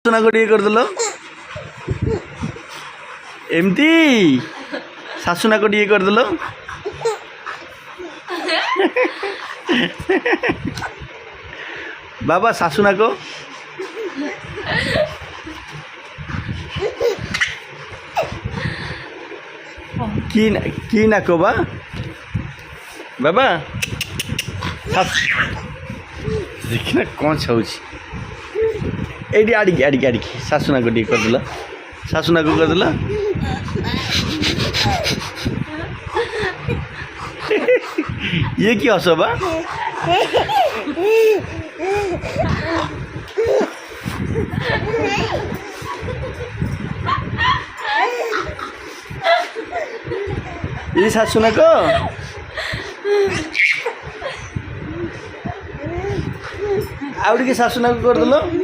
सुना को टे करदेल एमती शाशुना को टे करदेल बाबा शाशुना को की ना को बाबा देखना कौन छाऊँ एडी आड़िकी आड़िकी आड़िकी शाशुना को टे करदेल शाशुना को करदेल ये की हस बा ये शाशुना को आउड़ी के शाशुना को करदेल